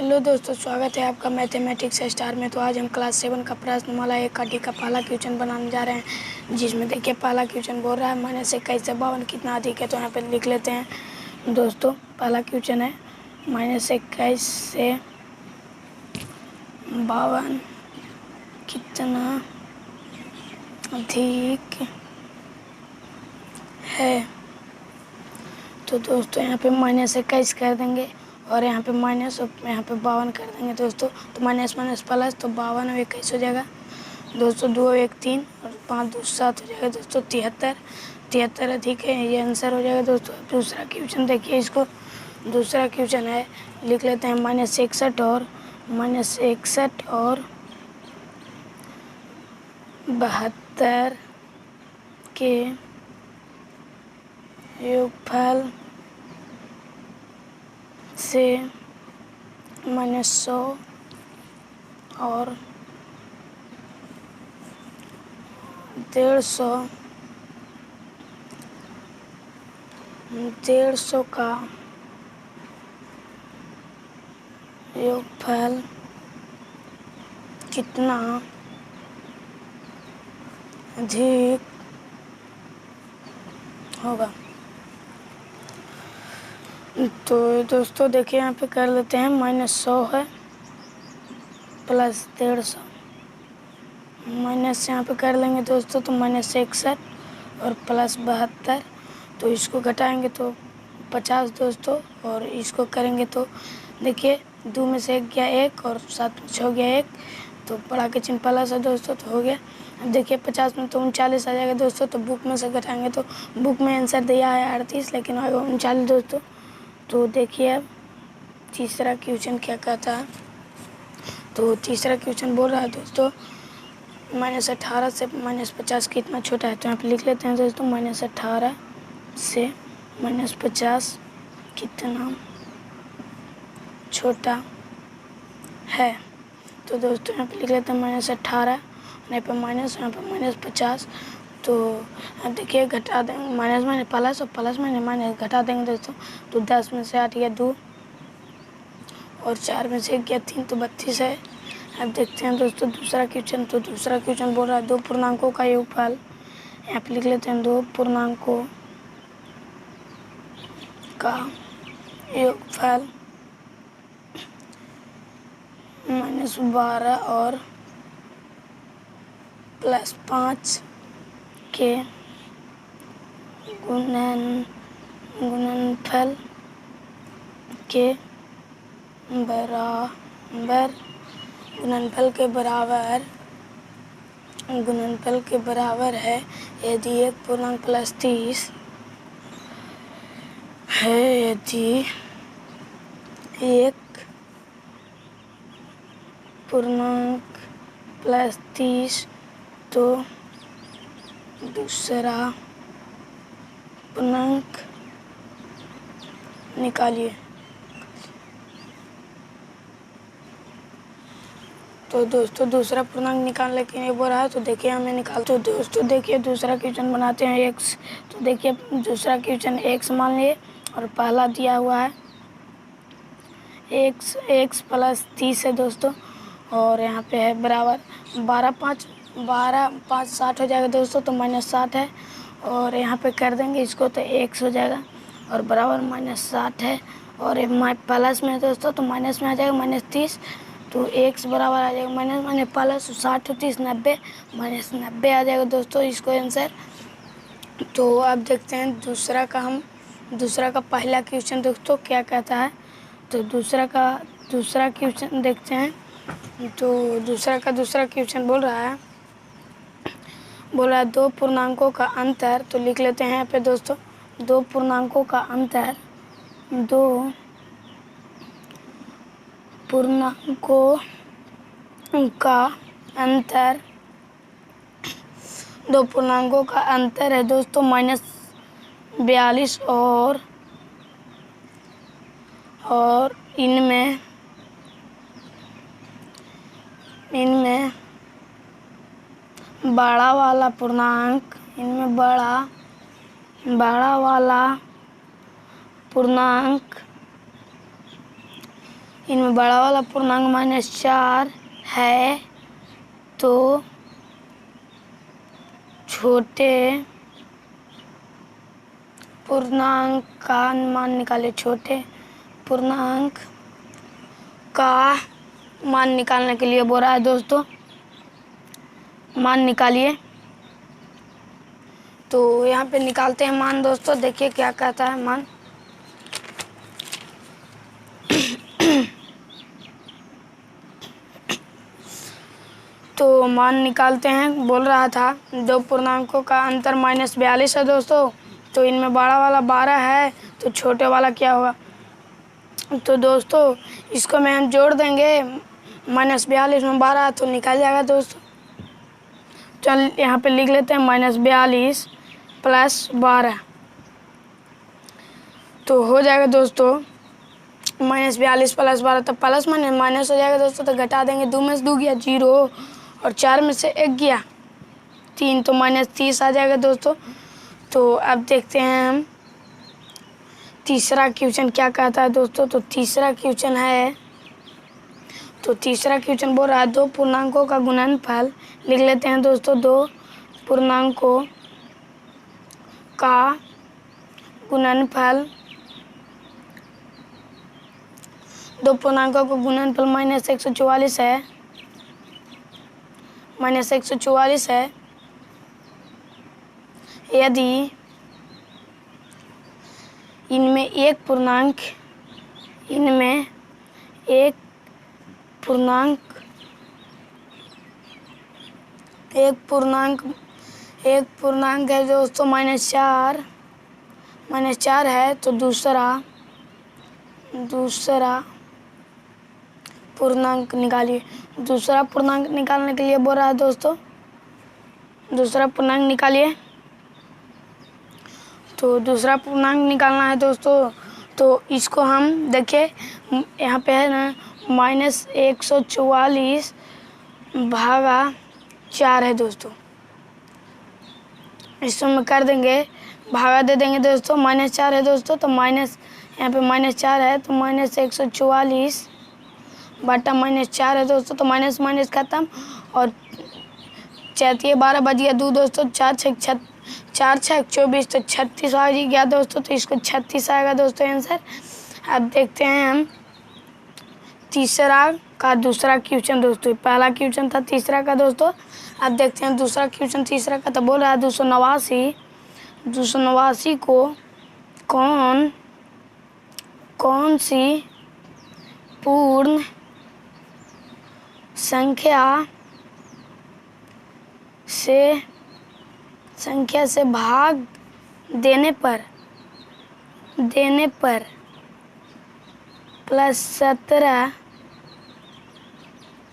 Hello दोस्तों, स्वागत है आपका मैथमेटिक्स स्टार में। तो आज हम क्लास 7 का प्रश्नमाला 1 का डी का पहला क्वेश्चन बनाने जा रहे हैं, जिसमें देखिए पहला क्वेश्चन बोल रहा है -21 से 52 कितना अधिक है। तो यहाँ पे लिख लेते हैं दोस्तों। पहला क्वेश्चन है -21 से 52 कितना अधिक है। तो दोस्तों यहाँ पे -21 कर देंगे और यहाँ पे माइनस और यहाँ पे 52 कर देंगे दोस्तों। तो माइनस माइनस प्लस, तो 52 और 21 हो जाएगा दोस्तों। 2 1 3 और 5 2 7 हो जाएगा दोस्तों। 73 अधिक है, ये आंसर हो जाएगा दोस्तों। दूसरा क्वेश्चन देखिए, इसको दूसरा क्वेश्चन है, लिख लेते हैं -61 और -72 के योगफल से -100 और 150 का योगफल कितना अधिक होगा। तो दोस्तों देखिए, यहाँ पे कर लेते हैं -100 है प्लस 150 माइनस यहाँ पे कर लेंगे दोस्तों। तो -61 और प्लस 72, तो इसको घटाएंगे तो 50 दोस्तों, और इसको करेंगे तो देखिए 2 में से 1 गया 1 और 7 में 6 गया 1, तो बड़ा के चिन्ह प्लस है दोस्तों, तो हो गया। अब देखिए 50 में तो 39 आ जाएगा दोस्तों। तो बुक में से घटाएंगे तो बुक में आंसर दिया है 38, लेकिन आएगा 39 दोस्तों। तो देखिए अब तीसरा क्वेश्चन क्या कहता है। तो तीसरा क्वेश्चन बोल रहा है दोस्तों -18 से -50 कितना छोटा है। तो यहाँ पे लिख लेते हैं दोस्तों, -18 से -50 कितना छोटा है। तो दोस्तों यहाँ पे लिख लेते हैं -18, यहाँ पे माइनस, यहाँ पे -50। तो अब देखिए घटा देंगे, माइनस माइनस प्लस और प्लस माइनस माइनस घटा देंगे दोस्तों। तो 10 में से 8 गया 2 और 4 में से 1 गया 3, तो 32 है। अब देखते हैं दोस्तों दूसरा क्वेश्चन। तो दूसरा क्वेश्चन बोल रहा है 2 पूर्णांकों का योगफल। यहाँ पे लिख लेते हैं 2 पूर्णांकों का योगफल -12 और +5 के गुणनफल के बराबर गुणनफल के बराबर है, यदि 1 पूर्णांक +30 है। यदि 1 पूर्णांक +30, तो दूसरा पूर्णांक निकालिए। तो दोस्तों दूसरा पूर्णांक निकालने के लिए बोल रहा है, तो देखिए हमें निकाल। तो दोस्तों देखिए दूसरा क्वेश्चन बनाते हैं x। तो देखिए दूसरा क्वेश्चन x मान लिए और पहला दिया हुआ है x + 30 है दोस्तों, और यहाँ पे है बराबर 12 5 60 हो जाएगा दोस्तों। तो -60 है, और यहाँ पे कर देंगे इसको तो x हो जाएगा, और बराबर -60 है, और प्लस में है दोस्तों, तो माइनस में आ जाएगा -30। तो x बराबर आ जाएगा माइनस प्लस 60 30 90 -90 आ जाएगा दोस्तों इसको आंसर। तो अब देखते हैं दूसरा का पहला क्वेश्चन दोस्तों क्या कहता है। तो दूसरा क्वेश्चन देखते हैं। तो दूसरा क्वेश्चन बोल रहा है 2 पूर्णांकों का अंतर। तो लिख लेते हैं यहाँ पे दोस्तों, 2 पूर्णांकों का अंतर 2 पूर्णांकों का अंतर है दोस्तों -42, और इनमें बड़ा वाला पूर्णांक इनमें बड़ा वाला पूर्णांक -4 है तो छोटे पूर्णांक का मान निकालिए। छोटे पूर्णांक का मान निकालने के लिए बोल रहा है दोस्तों, मान निकालिए। तो यहाँ पे निकालते हैं मान दोस्तों, देखिए क्या कहता है मान। तो मान निकालते हैं, बोल रहा था दो पूर्णांकों का अंतर -42 है दोस्तों। तो इनमें बड़ा वाला 12 है तो छोटे वाला क्या होगा। तो दोस्तों इसको में हम जोड़ देंगे, -42 में 12 है तो निकल जाएगा दोस्तों। चल यहाँ पे लिख लेते हैं -42 + 12, तो हो जाएगा दोस्तों -42 + 12, तो प्लस माइनस हो जाएगा दोस्तों। तो घटा देंगे, 2 में से 2 गया 0 और 4 में से 1 गया 3, तो -30 आ जाएगा दोस्तों। तो अब देखते हैं हम तीसरा क्वेश्चन क्या कहता है दोस्तों। तो तीसरा क्वेश्चन है, तो तीसरा क्वेश्चन बोल रहा है दो पूर्णांकों का गुणनफल। लिख लेते हैं दोस्तों, दो पूर्णांकों का गुणनफल, दो पूर्णांकों का गुणनफल -144 है, -144 है यदि इनमें एक पूर्णांक है दोस्तों -4 है तो दूसरा पूर्णांक निकालिए। दूसरा पूर्णांक निकालने के लिए बोल रहा है दोस्तों, दूसरा पूर्णांक निकालिए। तो दूसरा पूर्णांक निकालना है दोस्तों, तो इसको हम देखिए यहाँ पे है ना -144/4 है दोस्तों। इसमें कर देंगे, भागा दे देंगे दोस्तों, -4 है दोस्तों तो माइनस, यहाँ पे -4 है तो -144 बटा -4 है दोस्तों। तो माइनस माइनस खत्म और 4 12 बज गया 2 दोस्तों, 4 6 24 तो 36 आ गया दोस्तों। तो इसको 36 आएगा दोस्तों आंसर। अब देखते हैं हम तीसरा का दूसरा क्वेश्चन दोस्तों। पहला क्वेश्चन था तीसरा का दोस्तों, अब देखते हैं दूसरा क्वेश्चन तीसरा का। तो बोल रहा है 289 को कौन सी पूर्ण संख्या से भाग देने पर +17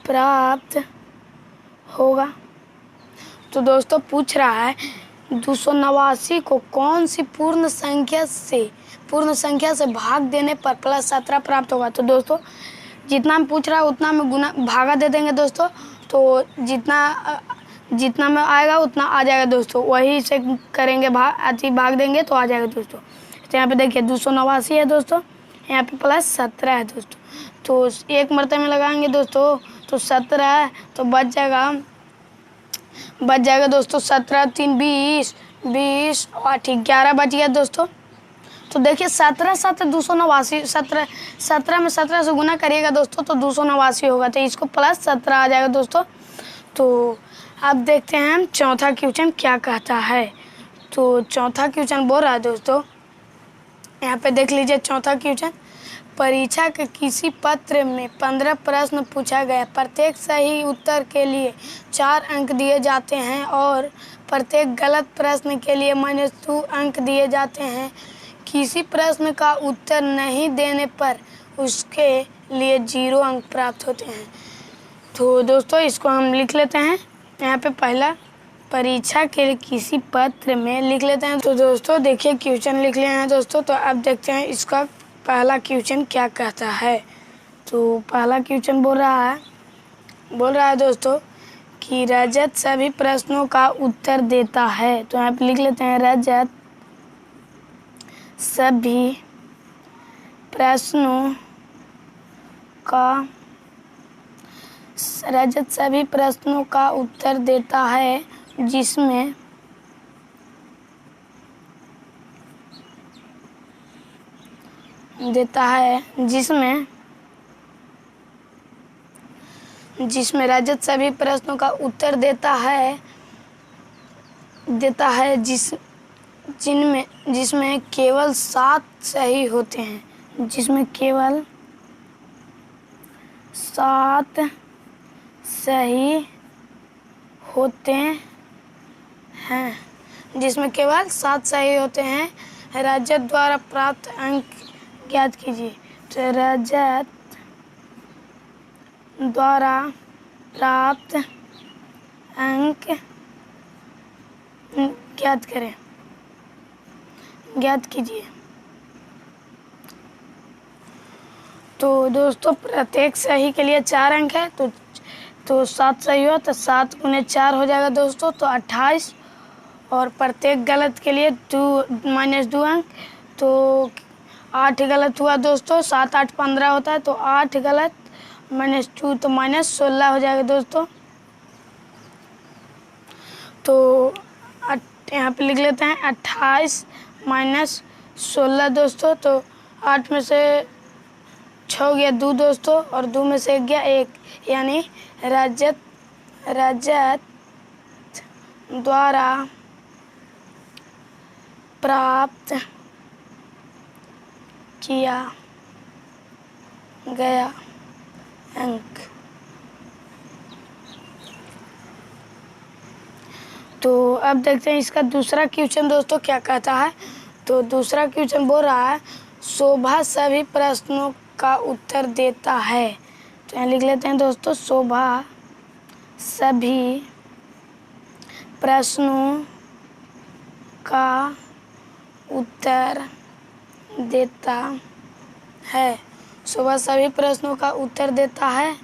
प्राप्त होगा। तो दोस्तों पूछ रहा है 289 को कौन सी पूर्ण संख्या से भाग देने पर +17 प्राप्त होगा। तो दोस्तों जितना में पूछ रहा है उतना में गुना भागा दे देंगे दोस्तों। तो जितना में आएगा उतना आ जाएगा दोस्तों, वही से करेंगे, भाग देंगे तो आ जाएगा दोस्तों। तो यहाँ पे देखिए 289 है दोस्तों, यहाँ पे +17 है दोस्तों। तो एक मरतबे में लगाएंगे दोस्तों तो 17 है तो बच जाएगा दोस्तों 17 3 20 20 8 11 बच गया दोस्तों। तो देखिए 17 7 289, 17 में 17 से गुना करिएगा दोस्तों तो 289 होगा। तो इसको +17 आ जाएगा दोस्तों। तो अब देखते हैं हम चौथा क्वेश्चन क्या कहता है। तो चौथा क्वेश्चन बोल रहा है दोस्तों, यहाँ पे देख लीजिए चौथा क्वेश्चन। परीक्षा के किसी पत्र में 15 प्रश्न पूछा गया, प्रत्येक सही उत्तर के लिए 4 अंक दिए जाते हैं और प्रत्येक गलत प्रश्न के लिए -2 अंक दिए जाते हैं। किसी प्रश्न का उत्तर नहीं देने पर उसके लिए 0 अंक प्राप्त होते हैं। तो दोस्तों इसको हम लिख लेते हैं, यहाँ पे पहला परीक्षा के किसी पत्र में लिख लेते हैं। तो दोस्तों देखिए क्वेश्चन लिख लिए हैं दोस्तों। तो अब देखते हैं इसका पहला क्वेश्चन क्या कहता है। तो पहला क्वेश्चन बोल रहा है दोस्तों कि रजत सभी प्रश्नों का उत्तर देता है। तो यहाँ पे लिख लेते हैं रजत सभी प्रश्नों रजत सभी प्रश्नों का उत्तर देता है जिसमें रजत सभी प्रश्नों का उत्तर देता है जिसमें केवल 7 सही होते हैं, जिसमें केवल 7 सही होते हैं। रजत द्वारा प्राप्त अंक ज्ञात कीजिए। तो रजत द्वारा प्राप्त अंक ज्ञात कीजिए। तो दोस्तों प्रत्येक सही के लिए 4 अंक है, तो 7 सही हो तो 7 गुने 4 हो जाएगा दोस्तों, तो 28। और प्रत्येक गलत के लिए 2 -2 अंक, तो 8 गलत हुआ दोस्तों। 7 8 15 होता है, तो 8 गलत -2 तो -16 हो जाएगा दोस्तों। तो यहाँ पे लिख लेते हैं 28 -16 दोस्तों। तो 8 में से 6 गया 2 दोस्तों, और 2 में से 1 गया 1, यानी रजत द्वारा प्राप्त किया गया अंक। तो अब देखते हैं इसका दूसरा क्वेश्चन दोस्तों क्या कहता है। तो दूसरा क्वेश्चन बोल रहा है शोभा सभी प्रश्नों का उत्तर देता है। तो यहाँ लिख लेते हैं दोस्तों, शोभा सभी प्रश्नों का उत्तर देता है। शोभा सभी प्रश्नों का उत्तर देता है,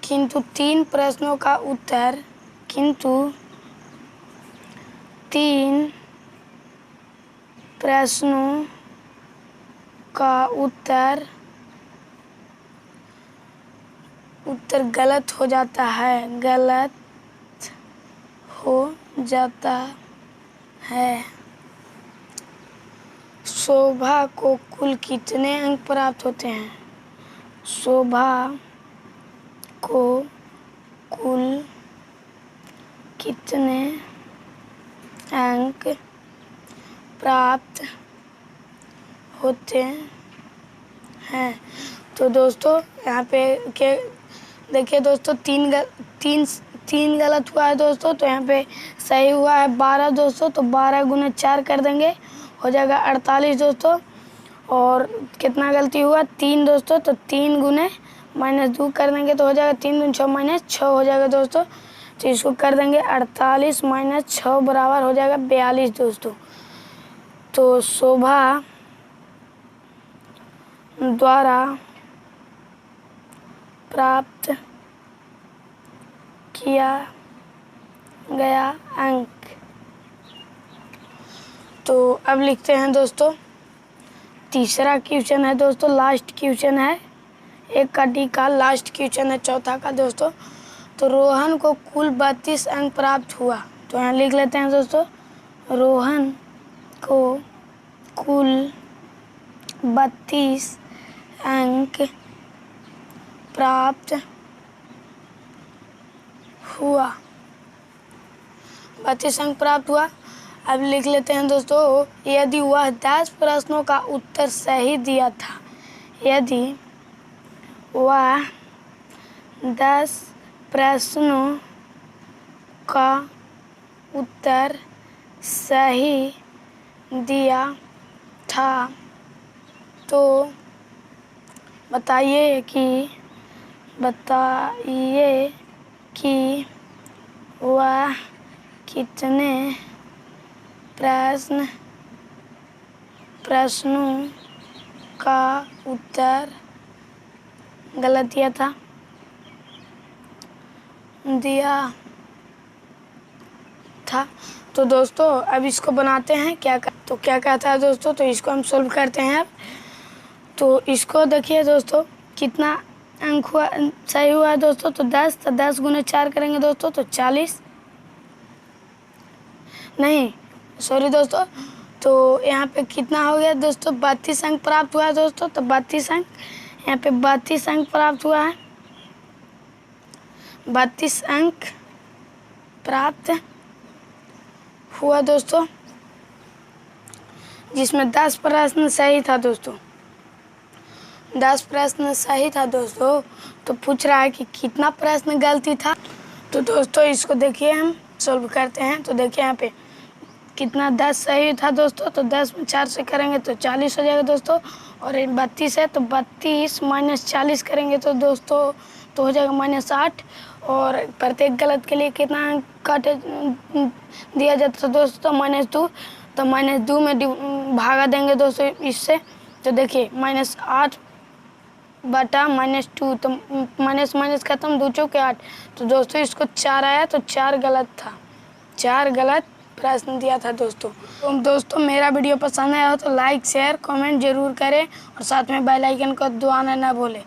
किंतु 3 प्रश्नों का उत्तर उत्तर गलत हो जाता है। शोभा को कुल कितने अंक प्राप्त होते हैं? शोभा को कुल कितने अंक प्राप्त होते हैं? तो दोस्तों यहाँ पे देखिए दोस्तों, तीन गलत हुआ है दोस्तों, तो यहाँ पे सही हुआ है 12 दोस्तों। तो 12 गुने 4 कर देंगे, हो जाएगा 48 दोस्तों। और कितना गलती हुआ 3 दोस्तों, तो 3 गुने -2 कर देंगे, तो हो जाएगा 3 दूनी 6 -6 हो जाएगा दोस्तों। तो इसको कर देंगे 48 -6 बराबर हो जाएगा 42 दोस्तों। तो शोभा द्वारा प्राप्त किया गया अंक। तो अब लिखते हैं दोस्तों तीसरा क्वेश्चन है दोस्तों, लास्ट क्वेश्चन है, एक का डी का लास्ट क्वेश्चन है, चौथा का दोस्तों। तो रोहन को कुल 32 अंक प्राप्त हुआ। तो यहाँ लिख लेते हैं दोस्तों, रोहन को कुल 32 अंक प्राप्त हुआ। 32 अंक प्राप्त हुआ। अब लिख लेते हैं दोस्तों, यदि वह 10 प्रश्नों का उत्तर सही दिया था, यदि वह 10 प्रश्नों का उत्तर सही दिया था, तो बताइए कि वह कितने प्रश्नों का उत्तर गलत दिया था। तो दोस्तों अब इसको बनाते हैं, क्या कहता है दोस्तों। तो इसको हम सोल्व करते हैं अब। तो इसको देखिए दोस्तों, कितना अंक हुआ, सही हुआ दोस्तों। तो 10, तो 10 गुने 4 करेंगे दोस्तों तो 40, नहीं सॉरी दोस्तों। तो यहाँ पे कितना हो गया दोस्तों, 32 अंक प्राप्त हुआ है दोस्तों। तो 32 अंक, यहाँ पे 32 अंक प्राप्त हुआ है, 32 अंक प्राप्त हुआ दोस्तों, जिसमें 10 प्रश्न सही था दोस्तों। 10 प्रश्न सही था दोस्तों। तो पूछ रहा है कि कितना प्रश्न गलती था। तो दोस्तों इसको देखिए, हम सॉल्व करते हैं। तो देखिए यहाँ पे कितना 10 सही था दोस्तों। तो 10 में 4 से करेंगे तो 40 हो जाएगा दोस्तों। और 32 है तो 32 माइनस 40 करेंगे तो दोस्तों तो हो जाएगा -8। और प्रत्येक गलत के लिए कितना अंक काटे दिया जाता है दोस्तों, -2। तो -2 में भागा देंगे दोस्तों इससे। तो देखिए -8 बटा -2, तो माइनस माइनस खत्म, 2 चौके 8। तो दोस्तों इसको 4 आया, तो 4 गलत था, 4 गलत प्रश्न दिया था दोस्तों। तो दोस्तों मेरा वीडियो पसंद आया हो तो लाइक शेयर कमेंट जरूर करें और साथ में बेल आइकन को दबाना ना भूलें।